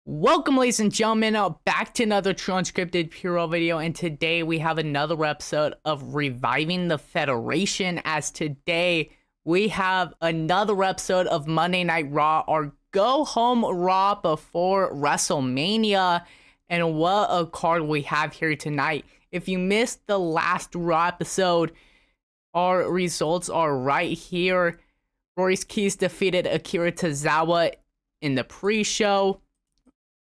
Welcome, ladies and gentlemen, back to another True Unscripted Puro video, and today we have another episode of Reviving the Federation, as today we have another episode of Monday Night RAW, our go-home RAW before WrestleMania, and what a card we have here tonight. If you missed the last RAW episode, our results are right here. Royce Keys defeated Akira Tozawa in the pre-show.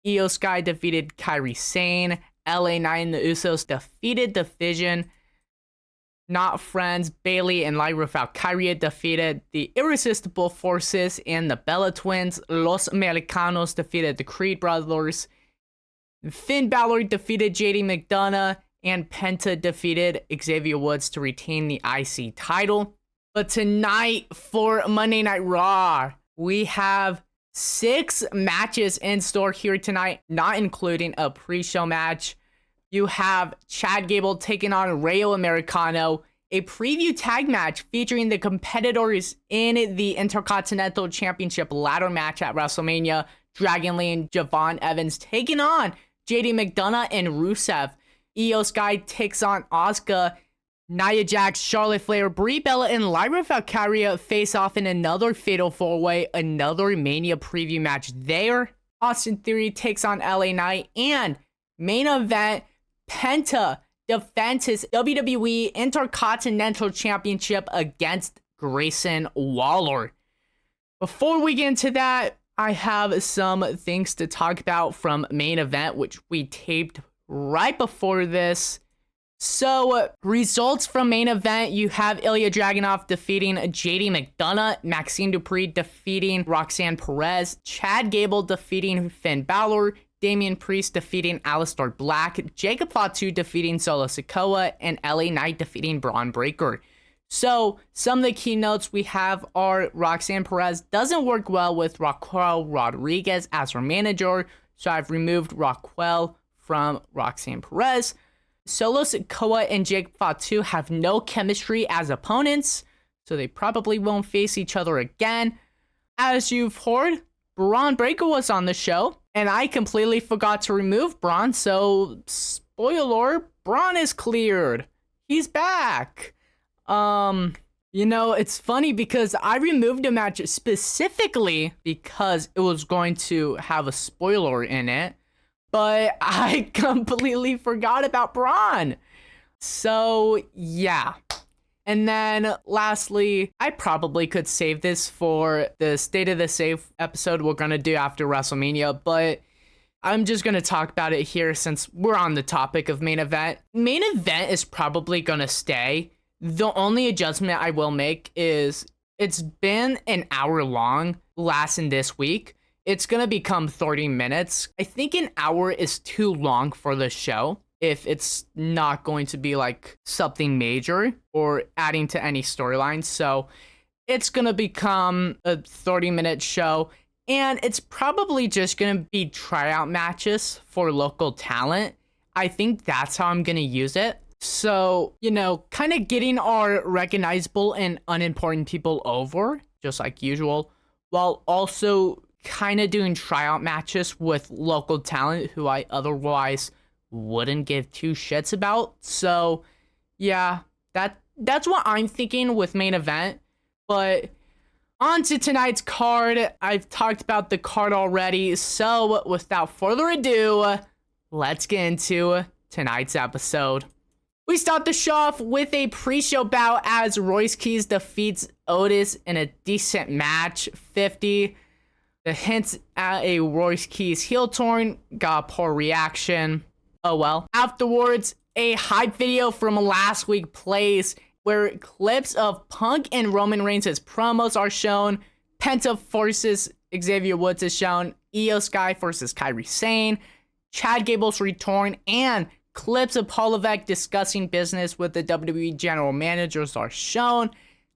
Io Sky defeated Kairi Sane. LA Knight and the Usos defeated the Fission. Not Friends, Bailey and Lyra Valkyria defeated the Irresistible Forces and the Bella Twins. Los Americanos defeated the Creed Brothers. Finn Balor defeated JD McDonough. And Penta defeated Xavier Woods to retain the IC title. But tonight for Monday Night Raw, we have 6 matches in store here tonight, not including a pre-show match. You have Chad Gable taking on Rayo Americano, a preview tag match featuring the competitors in the Intercontinental Championship ladder match at WrestleMania. Dragon Lee and Javon Evans taking on JD McDonough and Rusev. Io Sky takes on Asuka. Nia Jax, Charlotte Flair, Brie Bella, and Lyra Valkyria face off in another Fatal 4-Way, another Mania preview match there. Austin Theory takes on LA Knight, and main event, Penta defends his WWE Intercontinental Championship against Grayson Waller. Before we get into that, I have some things to talk about from main event, which we taped right before this. So, results from main event, you have Ilya Dragunov defeating JD McDonough, Maxine Dupree defeating Roxanne Perez, Chad Gable defeating Finn Balor, Damian Priest defeating Aleister Black, Jacob Fatu defeating Solo Sikoa, and LA Knight defeating Braun Breaker. So, some of the key notes we have are Roxanne Perez doesn't work well with Raquel Rodriguez as her manager, so I've removed Raquel from Roxanne Perez. Solo Sikoa and Jake Fatu have no chemistry as opponents, so they probably won't face each other again. As you've heard, Braun Breaker was on the show, and I completely forgot to remove Braun, so spoiler, Braun is cleared. He's back. You know, it's funny because I removed a match specifically because it was going to have a spoiler in it. But I completely forgot about Braun. So, yeah. And then, lastly, I probably could save this for the State of the Save episode we're going to do after WrestleMania, but I'm just going to talk about it here since we're on the topic of main event. Main event is probably going to stay. The only adjustment I will make is it's been an hour long last in this week. It's going to become 30 minutes. I think an hour is too long for the show if it's not going to be like something major or adding to any storylines. So it's going to become a 30-minute show, and it's probably just going to be tryout matches for local talent. I think that's how I'm going to use it. So, you know, kind of getting our recognizable and unimportant people over, just like usual, while also kind of doing tryout matches with local talent who I otherwise wouldn't give two shits about. So, yeah, that's what I'm thinking with main event. But on to tonight's card. I've talked about the card already, so without further ado, let's get into tonight's episode. We start the show off with a pre-show bout as Royce Keys defeats Otis in a decent match, 50. The hints at a Royce Keys heel turn got poor reaction. Oh well. Afterwards, a hype video from last week plays where clips of Punk and Roman Reigns' promos are shown. Penta versus Xavier Woods is shown. Io Sky versus Kairi Sane. Chad Gable's return and clips of Paul Levesque discussing business with the WWE general managers are shown,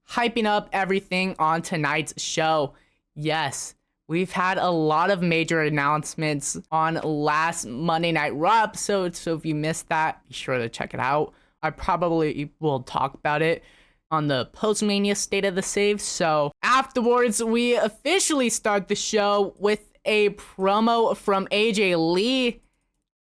hyping up everything on tonight's show. Yes. We've had a lot of major announcements on last Monday Night Raw episode, so if you missed that, be sure to check it out. I probably will talk about it on the post-Mania State of the Save. So afterwards, we officially start the show with a promo from AJ Lee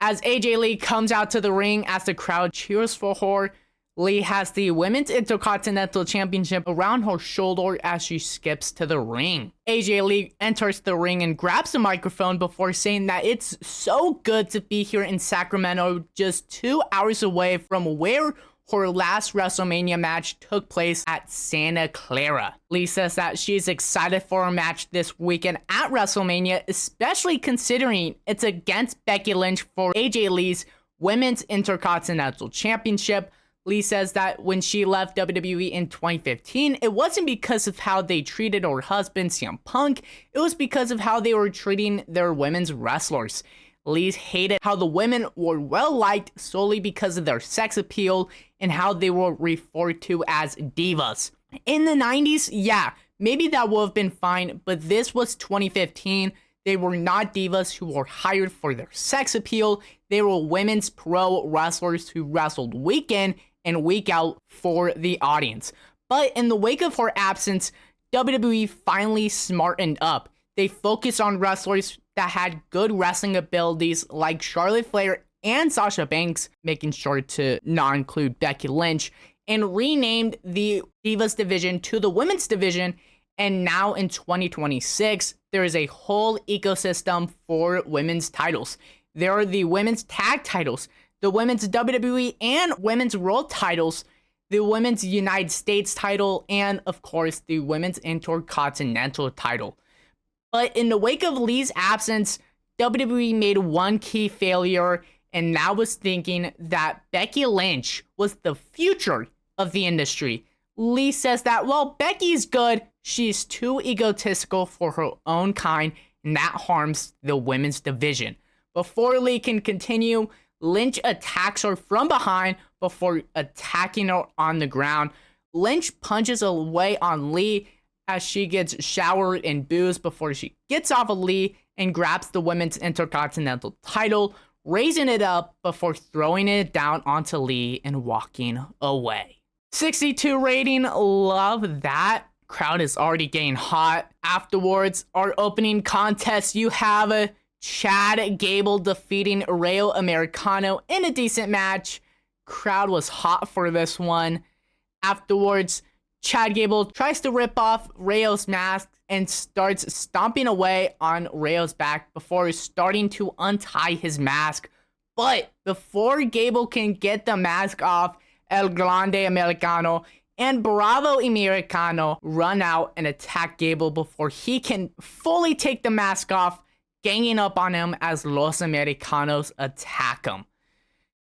as AJ Lee comes out to the ring as the crowd cheers for her. Lee has the Women's Intercontinental Championship around her shoulder as she skips to the ring. AJ Lee enters the ring and grabs the microphone before saying that it's so good to be here in Sacramento, just 2 hours away from where her last WrestleMania match took place at Santa Clara. Lee says that she's excited for a match this weekend at WrestleMania, especially considering it's against Becky Lynch for AJ Lee's Women's Intercontinental Championship. Lee says that when she left WWE in 2015, it wasn't because of how they treated her husband, CM Punk. It was because of how they were treating their women's wrestlers. Lee hated how the women were well liked solely because of their sex appeal and how they were referred to as divas. In the 90s, yeah, maybe that would have been fine, but this was 2015. They were not divas who were hired for their sex appeal. They were women's pro wrestlers who wrestled week in and week out for the audience. But in the wake of her absence, WWE finally smartened up. They focused on wrestlers that had good wrestling abilities like Charlotte Flair and Sasha Banks, making sure to not include Becky Lynch, and renamed the Divas division to the Women's division. And now in 2026, there is a whole ecosystem for women's titles. There are the women's tag titles, the women's WWE and women's world titles, the women's United States title, and of course, the women's Intercontinental title. But in the wake of Lee's absence, WWE made one key failure, and that was thinking that Becky Lynch was the future of the industry. Lee says that while Becky's good, she's too egotistical for her own kind, and that harms the women's division. Before Lee can continue, Lynch attacks her from behind before attacking her on the ground. Lynch punches away on Lee as she gets showered in booze before she gets off of Lee and grabs the women's Intercontinental title, raising it up before throwing it down onto Lee and walking away. 62 rating, love that. Crowd is already getting hot. Afterwards, our opening contest, you have Chad Gable defeating Rayo Americano in a decent match. Crowd was hot for this one. Afterwards, Chad Gable tries to rip off Rayo's mask and starts stomping away on Rayo's back before starting to untie his mask. But before Gable can get the mask off, El Grande Americano and Bravo Americano run out and attack Gable before he can fully take the mask off, ganging up on him as Los Americanos attack him.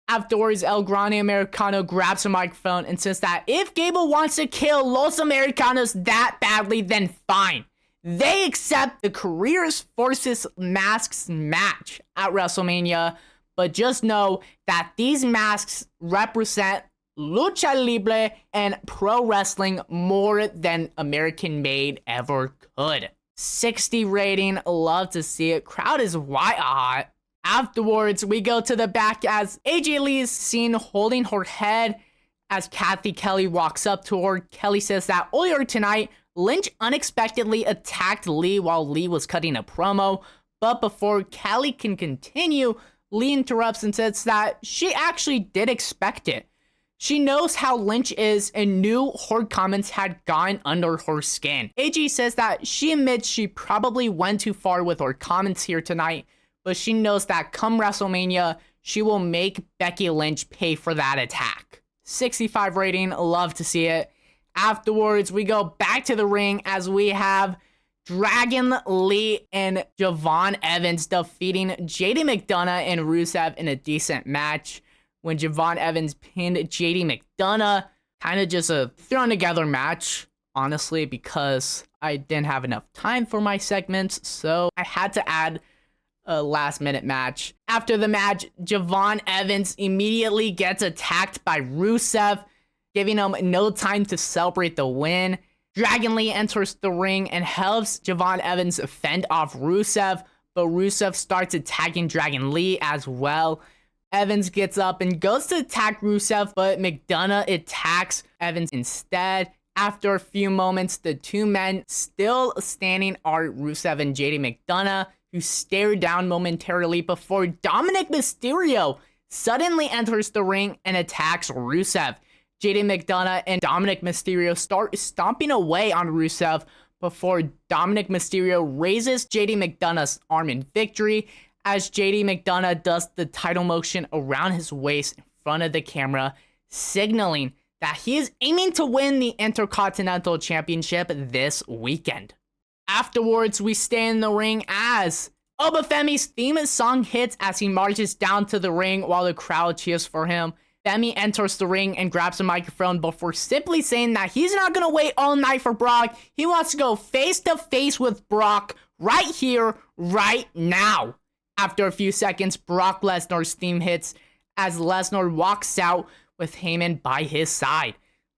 Afterwards, El Grande Americano grabs a microphone and says that if Gable wants to kill Los Americanos that badly, then fine. They accept the Careers Forces Masks match at WrestleMania, but just know that these masks represent lucha libre and pro wrestling more than American Made ever could. 60 rating, love to see it. Crowd is white hot. Afterwards, we go to the back as AJ Lee is seen holding her head as Kathy Kelly walks up to her. Kelly says that earlier tonight, Lynch unexpectedly attacked Lee while Lee was cutting a promo. But before Kelly can continue, Lee interrupts and says that she actually did expect it. She knows how Lynch is and knew her comments had gone under her skin. AJ says that she admits she probably went too far with her comments here tonight, but she knows that come WrestleMania, she will make Becky Lynch pay for that attack. 65 rating, love to see it. Afterwards, we go back to the ring as we have Dragon Lee and Javon Evans defeating JD McDonough and Rusev in a decent match. When Javon Evans pinned JD McDonough, kind of just a thrown together match, honestly, because I didn't have enough time for my segments, so I had to add a last minute match. After the match, Javon Evans immediately gets attacked by Rusev, giving him no time to celebrate the win. Dragon Lee enters the ring and helps Javon Evans fend off Rusev, but Rusev starts attacking Dragon Lee as well. Evans gets up and goes to attack Rusev, but McDonough attacks Evans instead. After a few moments, the two men still standing are Rusev and JD McDonough, who stare down momentarily before Dominic Mysterio suddenly enters the ring and attacks Rusev. JD McDonough and Dominic Mysterio start stomping away on Rusev before Dominic Mysterio raises JD McDonough's arm in victory as JD McDonough does the title motion around his waist in front of the camera, signaling that he is aiming to win the Intercontinental Championship this weekend. Afterwards, we stay in the ring as Obafemi's theme song hits as he marches down to the ring while the crowd cheers for him. Femi enters the ring and grabs a microphone before simply saying that he's not going to wait all night for Brock. He wants to go face to face with Brock right here, right now. After a few seconds, Brock Lesnar's theme hits as Lesnar walks out with Heyman by his side.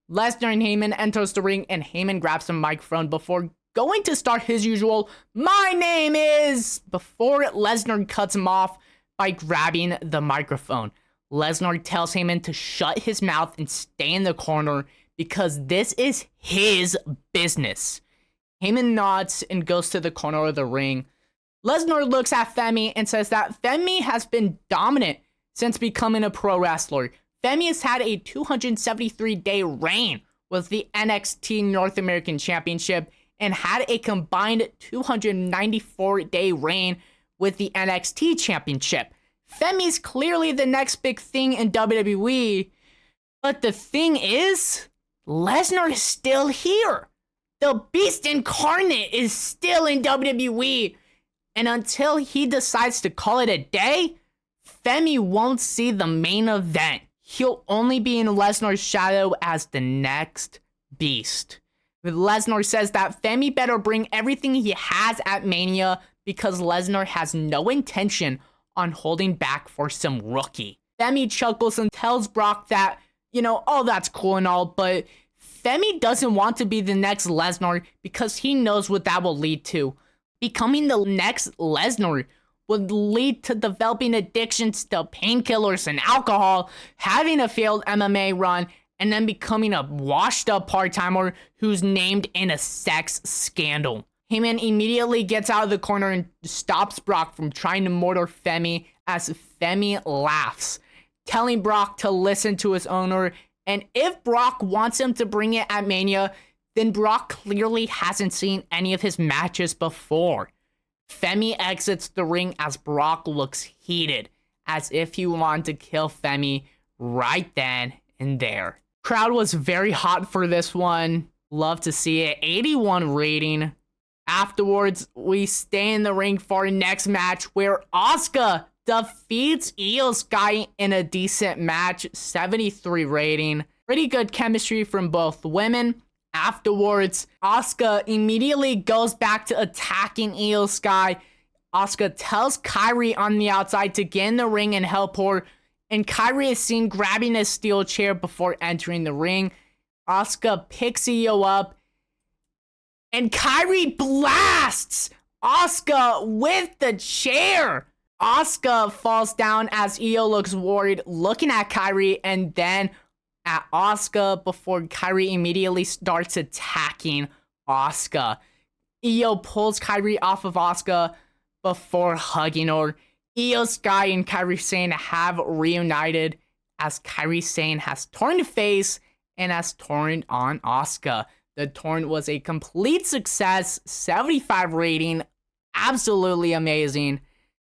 Lesnar and Heyman enters the ring and Heyman grabs the microphone before going to start his usual "My name is" before Lesnar cuts him off by grabbing the microphone. Lesnar tells Heyman to shut his mouth and stay in the corner because this is his business. Heyman nods and goes to the corner of the ring. Lesnar looks at Femi and says that Femi has been dominant since becoming a pro wrestler. Femi has had a 273-day reign with the NXT North American Championship and had a combined 294-day reign with the NXT Championship. Femi's clearly the next big thing in WWE, but the thing is, Lesnar is still here. The Beast Incarnate is still in WWE, and until he decides to call it a day, Femi won't see the main event. He'll only be in Lesnar's shadow as the next Beast. Lesnar says that Femi better bring everything he has at Mania because Lesnar has no intention on holding back for some rookie. Femi chuckles and tells Brock that, oh, that's cool and all, but Femi doesn't want to be the next Lesnar because he knows what that will lead to. Becoming the next Lesnar would lead to developing addictions to painkillers and alcohol, having a failed MMA run, and then becoming a washed-up part-timer who's named in a sex scandal. Heyman immediately gets out of the corner and stops Brock from trying to murder Femi as Femi laughs, telling Brock to listen to his owner, and if Brock wants him to bring it at Mania, then Brock clearly hasn't seen any of his matches before. Femi exits the ring as Brock looks heated, as if he wanted to kill Femi right then and there. Crowd was very hot for this one. Love to see it. 81 rating. Afterwards, we stay in the ring for our next match where Asuka defeats Io Sky in a decent match. 73 rating. Pretty good chemistry from both women. Afterwards, Asuka immediately goes back to attacking Io Sky. Asuka tells Kairi on the outside to get in the ring and help her, and Kairi is seen grabbing a steel chair before entering the ring. Asuka picks Io up, and Kairi blasts Asuka with the chair. Asuka falls down as Io looks worried, looking at Kairi and then at Asuka before Kairi immediately starts attacking Asuka. Io pulls Kairi off of Asuka before hugging her. Io Sky and Kairi Sane have reunited as Kairi Sane has torn face and has turned on Asuka. The torn was a complete success, 75 rating, absolutely amazing.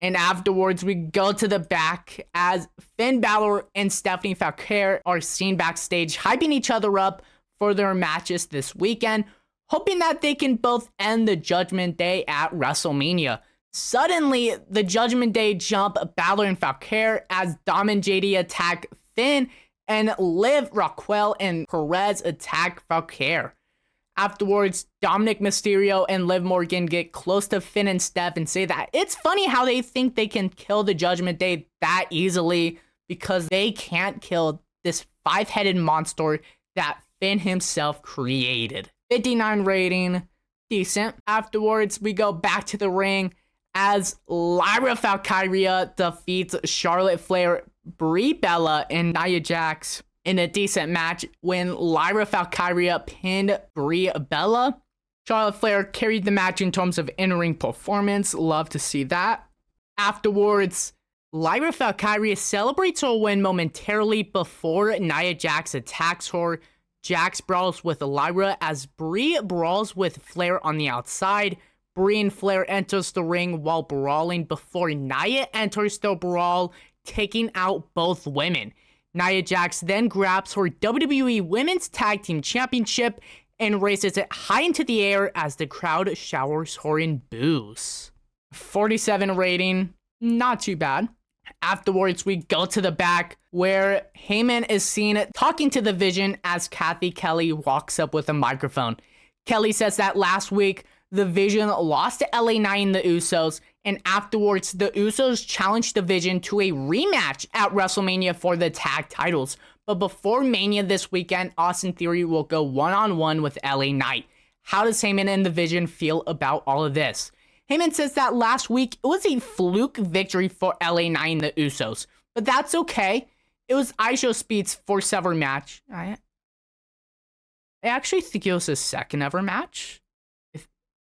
And afterwards, we go to the back as Finn Balor and Stephanie Foucault are seen backstage hyping each other up for their matches this weekend, hoping that they can both end the Judgment Day at WrestleMania. Suddenly, the Judgment Day jump Balor and Foucault as Dom and JD attack Finn, and Liv, Raquel, and Perez attack Foucault. Afterwards, Dominic Mysterio and Liv Morgan get close to Finn and Steph and say that it's funny how they think they can kill the Judgment Day that easily because they can't kill this five-headed monster that Finn himself created. 59 rating, decent. Afterwards, we go back to the ring as Lyra Valkyria defeats Charlotte Flair, Brie Bella, and Nia Jax in a decent match when Lyra Valkyria pinned Brie Bella. Charlotte Flair carried the match in terms of in-ring performance. Love to see that. Afterwards, Lyra Valkyria celebrates her win momentarily before Nia Jax attacks her. Jax brawls with Lyra as Brie brawls with Flair on the outside. Brie and Flair enters the ring while brawling before Nia enters the brawl, taking out both women. Nia Jax then grabs her WWE Women's Tag Team Championship and raises it high into the air as the crowd showers her in boos. 47 rating, not too bad. Afterwards, we go to the back where Heyman is seen talking to the Vision as Kathy Kelly walks up with a microphone. Kelly says that last week, the Vision lost to LA Knight and the Usos, and afterwards, the Usos challenged the Vision to a rematch at WrestleMania for the tag titles. But before Mania this weekend, Austin Theory will go one-on-one with LA Knight. How does Heyman and the Vision feel about all of this? Heyman says that last week, it was a fluke victory for LA Knight and the Usos. But that's okay. It was ISO Speed's first ever match. I actually think it was his second ever match.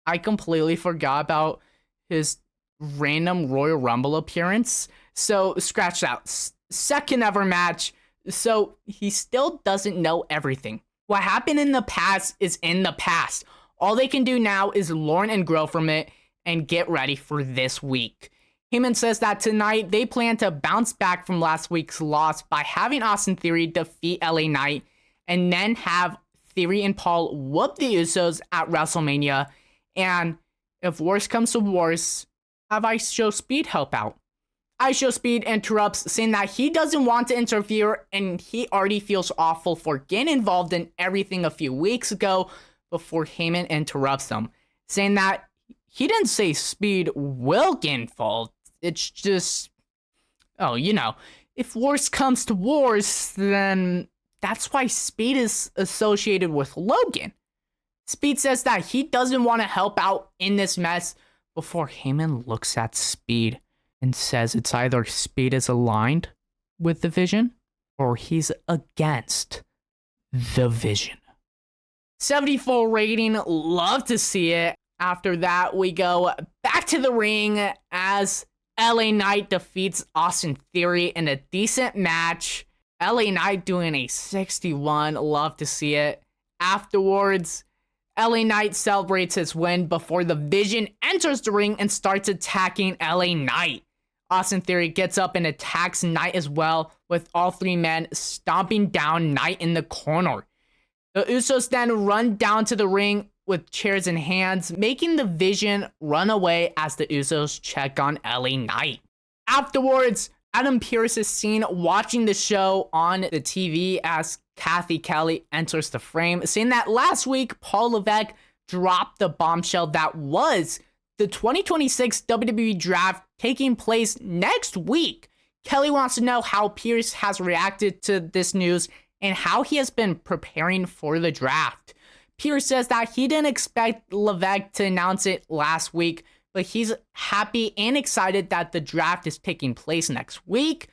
I completely forgot about his random Royal Rumble appearance. So scratch that. Second ever match. So he still doesn't know everything. What happened in the past is in the past. All they can do now is learn and grow from it and get ready for this week. Heyman says that tonight they plan to bounce back from last week's loss by having Austin Theory defeat LA Knight and then have Theory and Paul whoop the Usos at WrestleMania. And if worse comes to worse, have ISO Speed help out. ISO Speed interrupts, saying that he doesn't want to interfere and he already feels awful for getting involved in everything a few weeks ago before Heyman interrupts him, saying that he didn't say Speed will get involved. It's just, if worse comes to worse, then that's why Speed is associated with Logan. Speed says that he doesn't want to help out in this mess before Heyman looks at Speed and says it's either Speed is aligned with the Vision or he's against the Vision. 74 rating, love to see it. After that, we go back to the ring as LA Knight defeats Austin Theory in a decent match. LA Knight doing a 61, love to see it. Afterwards, LA Knight celebrates his win before the Vision enters the ring and starts attacking LA Knight. Austin Theory gets up and attacks Knight as well, with all three men stomping down Knight in the corner. The Usos then run down to the ring with chairs in hands, making the Vision run away as the Usos check on LA Knight. Afterwards, Adam Pearce is seen watching the show on the TV as Kathy Kelly enters the frame, saying that last week, Paul Levesque dropped the bombshell that was the 2026 WWE Draft taking place next week. Kelly wants to know how Pearce has reacted to this news and how he has been preparing for the draft. Pearce says that he didn't expect Levesque to announce it last week, but he's happy and excited that the draft is taking place next week.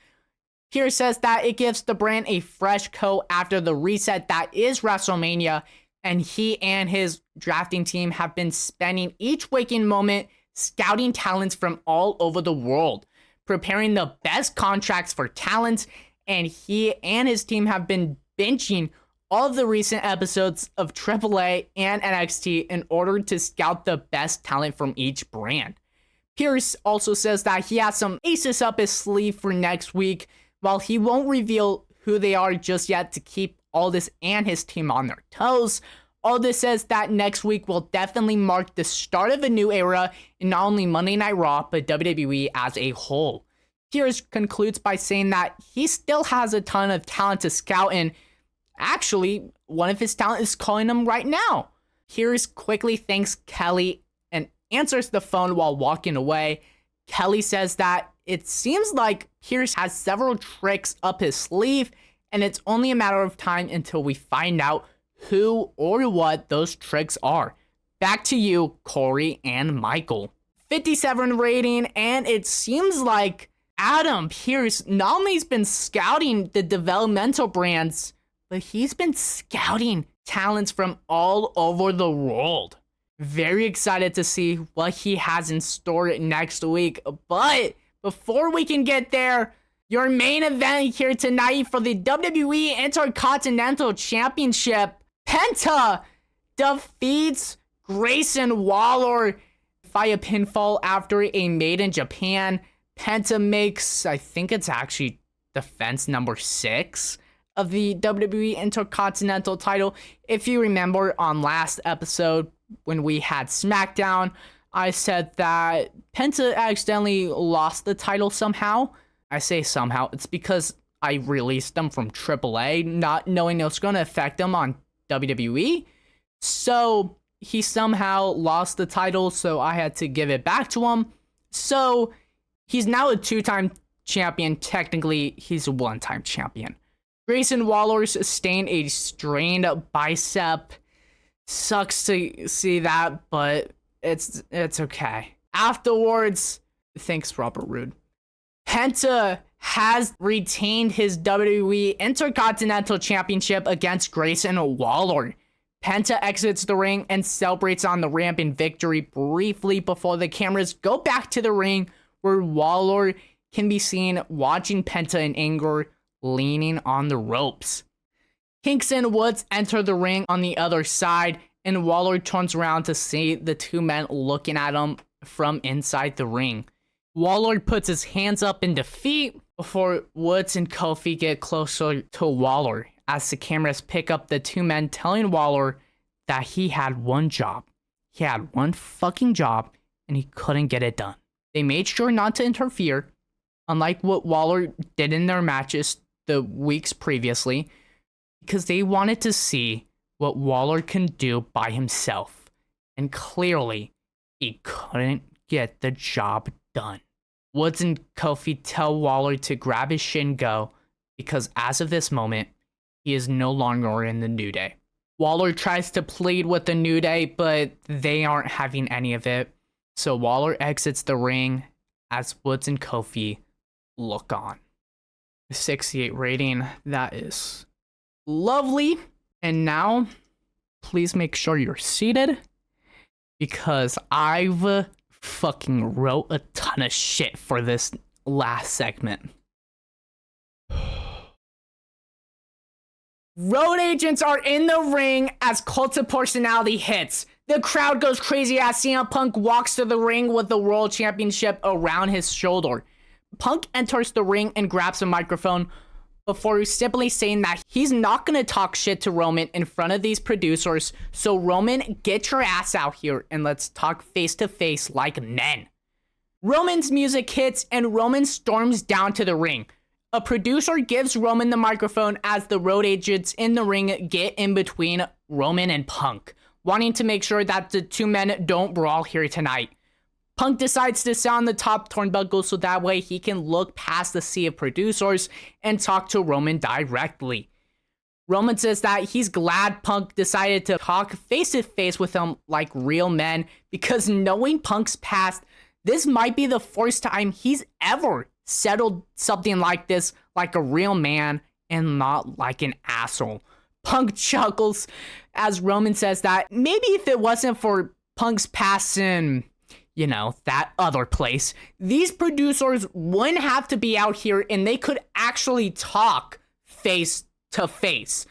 Pearce says that it gives the brand a fresh coat after the reset that is WrestleMania, and he and his drafting team have been spending each waking moment scouting talents from all over the world, preparing the best contracts for talents, and he and his team have been binging all of the recent episodes of AAA and NXT in order to scout the best talent from each brand. Pearce also says that he has some aces up his sleeve for next week, while he won't reveal who they are just yet to keep Aldis and his team on their toes. Aldis says that next week will definitely mark the start of a new era in not only Monday Night Raw, but WWE as a whole. Pearce concludes by saying that he still has a ton of talent to scout, and actually, one of his talent is calling him right now. Pearce quickly thanks Kelly and answers the phone while walking away. Kelly says that it seems like Pearce has several tricks up his sleeve, and it's only a matter of time until we find out who or what those tricks are. Back to you, Corey and Michael. 57 rating, and it seems like Adam Pearce not only has been scouting the developmental brands, but he's been scouting talents from all over the world. Very excited to see what he has in store next week. But before we can get there, your main event here tonight for the WWE Intercontinental Championship, Penta defeats Grayson Waller via pinfall after a Made in Japan. Penta makes, I think it's actually defense number 6 of the WWE Intercontinental title. If you remember on last episode when we had SmackDown, I said that Penta accidentally lost the title somehow. I say somehow, it's because I released them from AAA, not knowing it was going to affect them on WWE. So he somehow lost the title, so I had to give it back to him. So he's now a 2-time champion. Technically, he's a 1-time champion. Grayson Waller sustained a strained bicep. Sucks to see that, but it's okay. Afterwards, thanks Robert Roode, Penta has retained his WWE Intercontinental Championship against Grayson Waller. Penta exits the ring and celebrates on the ramp in victory briefly before the cameras go back to the ring, where Waller can be seen watching Penta in anger, leaning on the ropes. Kingston Woods enter the ring on the other side, and Waller turns around to see the two men looking at him from inside the ring. Waller puts his hands up in defeat before Woods and Kofi get closer to Waller, as the cameras pick up the two men telling Waller that he had one job. He had one fucking job, and he couldn't get it done. They made sure not to interfere, unlike what Waller did in their matches the weeks previously, because they wanted to see what Waller can do by himself. And clearly, he couldn't get the job done. Woods and Kofi tell Waller to grab his shin go, because as of this moment, he is no longer in the New Day. Waller tries to plead with the New Day, but they aren't having any of it. So Waller exits the ring as Woods and Kofi look on. 68 rating, that is lovely. And now, please make sure you're seated, because I've fucking wrote a ton of shit for this last segment. Road agents are in the ring as Cult of Personality hits. The crowd goes crazy as CM Punk walks to the ring with the World Championship around his shoulder. Punk enters the ring and grabs a microphone before simply saying that he's not going to talk shit to Roman in front of these producers. So Roman, get your ass out here and let's talk face to face like men. Roman's music hits and Roman storms down to the ring. A producer gives Roman the microphone as the road agents in the ring get in between Roman and Punk, wanting to make sure that the two men don't brawl here tonight. Punk decides to sit on the top turnbuckle so that way he can look past the sea of producers and talk to Roman directly. Roman says that he's glad Punk decided to talk face to face with him like real men, because knowing Punk's past, this might be the first time he's ever settled something like this like a real man and not like an asshole. Punk chuckles as Roman says that maybe if it wasn't for Punk's past in, you know, that other place, these producers wouldn't have to be out here and they could actually talk face to face.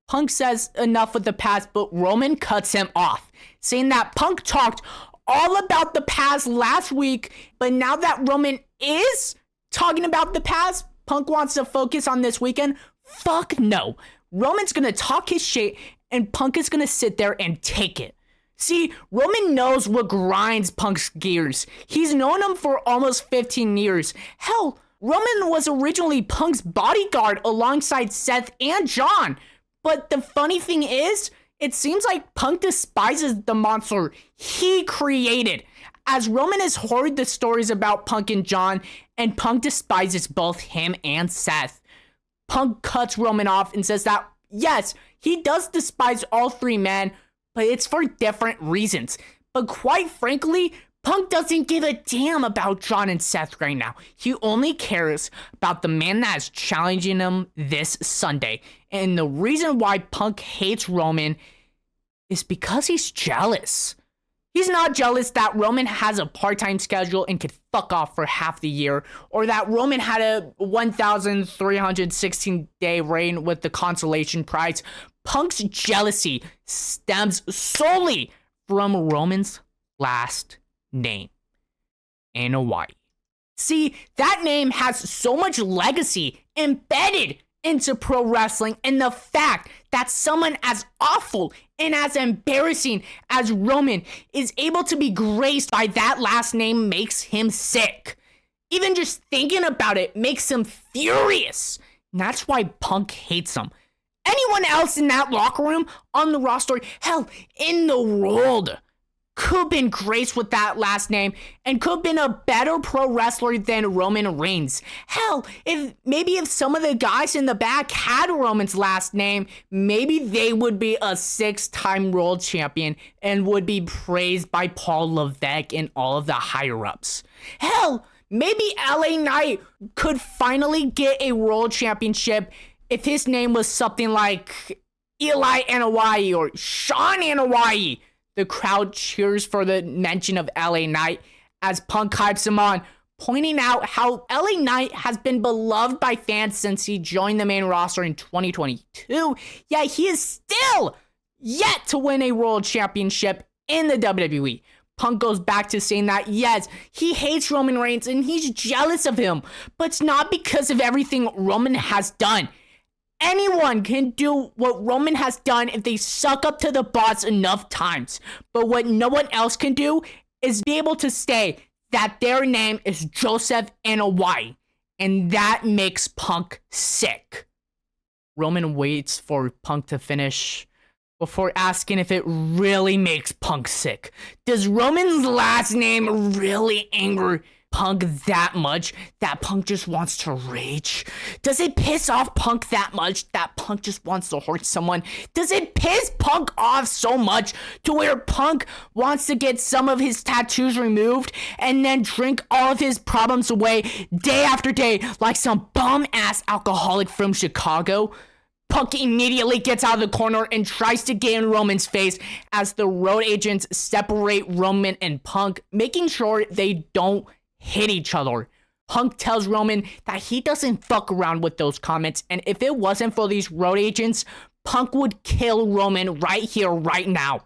Punk says enough with the past, but Roman cuts him off, saying that Punk talked all about the past last week, but now that Roman is talking about the past, Punk wants to focus on this weekend. Fuck no. Roman's gonna talk his shit and Punk is gonna sit there and take it. See, Roman knows what grinds Punk's gears. He's known him for almost 15 years. Hell, Roman was originally Punk's bodyguard alongside Seth and John. But the funny thing is, it seems like Punk despises the monster he created, as Roman has heard the stories about Punk and John, and Punk despises both him and Seth. Punk cuts Roman off and says that, yes, he does despise all three men, but it's for different reasons. But quite frankly, Punk doesn't give a damn about John and Seth right now. He only cares about the man that is challenging him this Sunday. And the reason why Punk hates Roman is because he's jealous. He's not jealous that Roman has a part-time schedule and could fuck off for half the year, or that Roman had a 1,316-day reign with the consolation prize. Punk's jealousy stems solely from Roman's last name, Anoa'i. See, that name has so much legacy embedded into pro wrestling, and the fact that someone as awful and as embarrassing as Roman is able to be graced by that last name makes him sick. Even just thinking about it makes him furious. And that's why Punk hates him. Anyone else in that locker room, on the roster, hell, in the world, could have been graced with that last name and could have been a better pro wrestler than Roman Reigns. Hell, if some of the guys in the back had Roman's last name, maybe they would be a 6-time world champion and would be praised by Paul Levesque and all of the higher-ups. Hell, maybe LA Knight could finally get a world championship if his name was something like Eli Anoa'i or Sean Anoa'i. The crowd cheers for the mention of LA Knight as Punk hypes him on, pointing out how LA Knight has been beloved by fans since he joined the main roster in 2022, yet he is still yet to win a world championship in the WWE. Punk goes back to saying that, yes, he hates Roman Reigns and he's jealous of him, but it's not because of everything Roman has done. Anyone can do what Roman has done if they suck up to the boss enough times. But what no one else can do is be able to say that their name is Joseph Anoa'i. And that makes Punk sick. Roman waits for Punk to finish before asking if it really makes Punk sick. Does Roman's last name really anger Punk that much that Punk just wants to rage? Does it piss off Punk that much that Punk just wants to hurt someone? Does it piss Punk off so much to where Punk wants to get some of his tattoos removed and then drink all of his problems away day after day like some bum-ass alcoholic from Chicago? Punk immediately gets out of the corner and tries to get in Roman's face as the road agents separate Roman and Punk, making sure they don't hit each other. Punk tells Roman that he doesn't fuck around with those comments, and if it wasn't for these road agents, Punk would kill Roman right here, right now.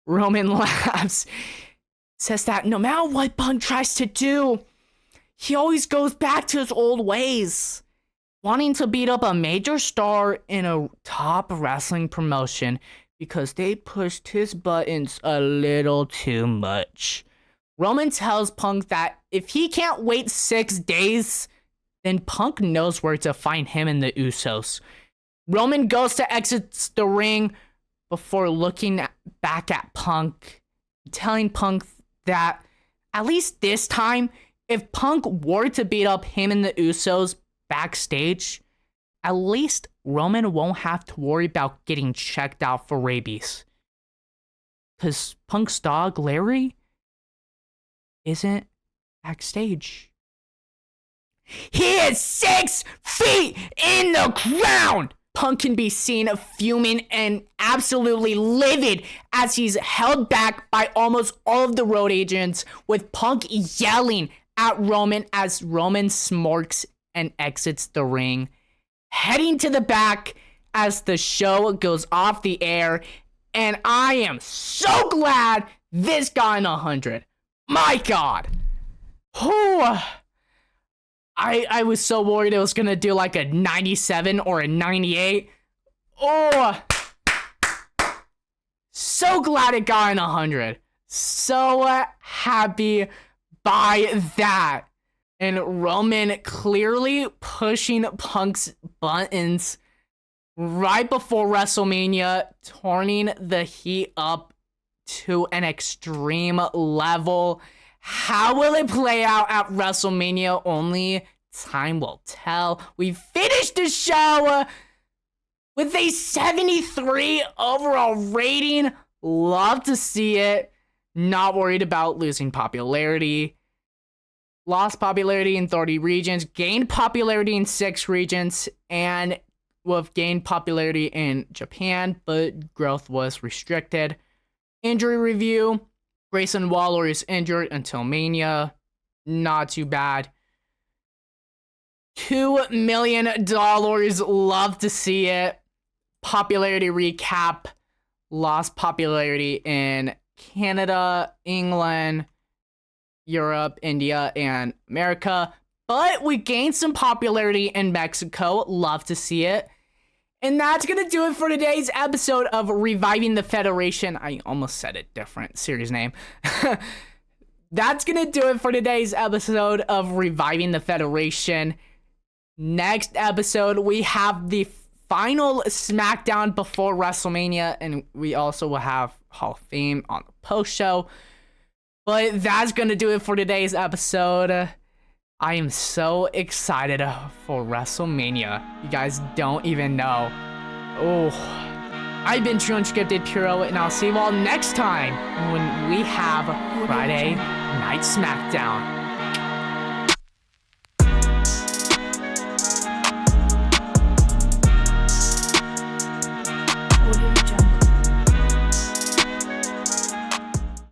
Roman laughs, says that no matter what Punk tries to do, he always goes back to his old ways, wanting to beat up a major star in a top wrestling promotion because they pushed his buttons a little too much. Roman tells Punk that if he can't wait 6 days, then Punk knows where to find him and the Usos. Roman goes to exit the ring before looking back at Punk, telling Punk that at least this time, if Punk were to beat up him and the Usos backstage, at least Roman won't have to worry about getting checked out for rabies. Because Punk's dog, Larry, isn't backstage. He is 6 feet in the ground! Punk can be seen fuming and absolutely livid as he's held back by almost all of the road agents, with Punk yelling at Roman as Roman smirks and exits the ring, heading to the back as the show goes off the air. And I am so glad this got an 100. My God. Whew. I was so worried it was going to do like a 97 or a 98. Oh. So glad it got an 100. So happy by that. And Roman clearly pushing Punk's buttons right before WrestleMania, turning the heat up to an extreme level. How will it play out at WrestleMania? Only time will tell. We finished the show with a 73 overall rating. Love to see it. Not worried about losing popularity. Lost popularity in 30 regions, gained popularity in 6 regions, and we've gained popularity in Japan, but growth was restricted. Injury review. Grayson Waller is injured until Mania. Not too bad. $2 million. Love to see it. Popularity recap. Lost popularity in Canada, England, Europe, India, and America. But we gained some popularity in Mexico. Love to see it. And that's going to do it for today's episode of Reviving the Federation. I almost said it different. Series name. That's going to do it for today's episode of Reviving the Federation. Next episode, we have the final SmackDown before WrestleMania. And we also will have Hall of Fame on the post show. But that's going to do it for today's episode. I am so excited for WrestleMania. You guys don't even know. Oh, I've been True Unscripted Puro, and I'll see you all next time when we have Friday Night SmackDown.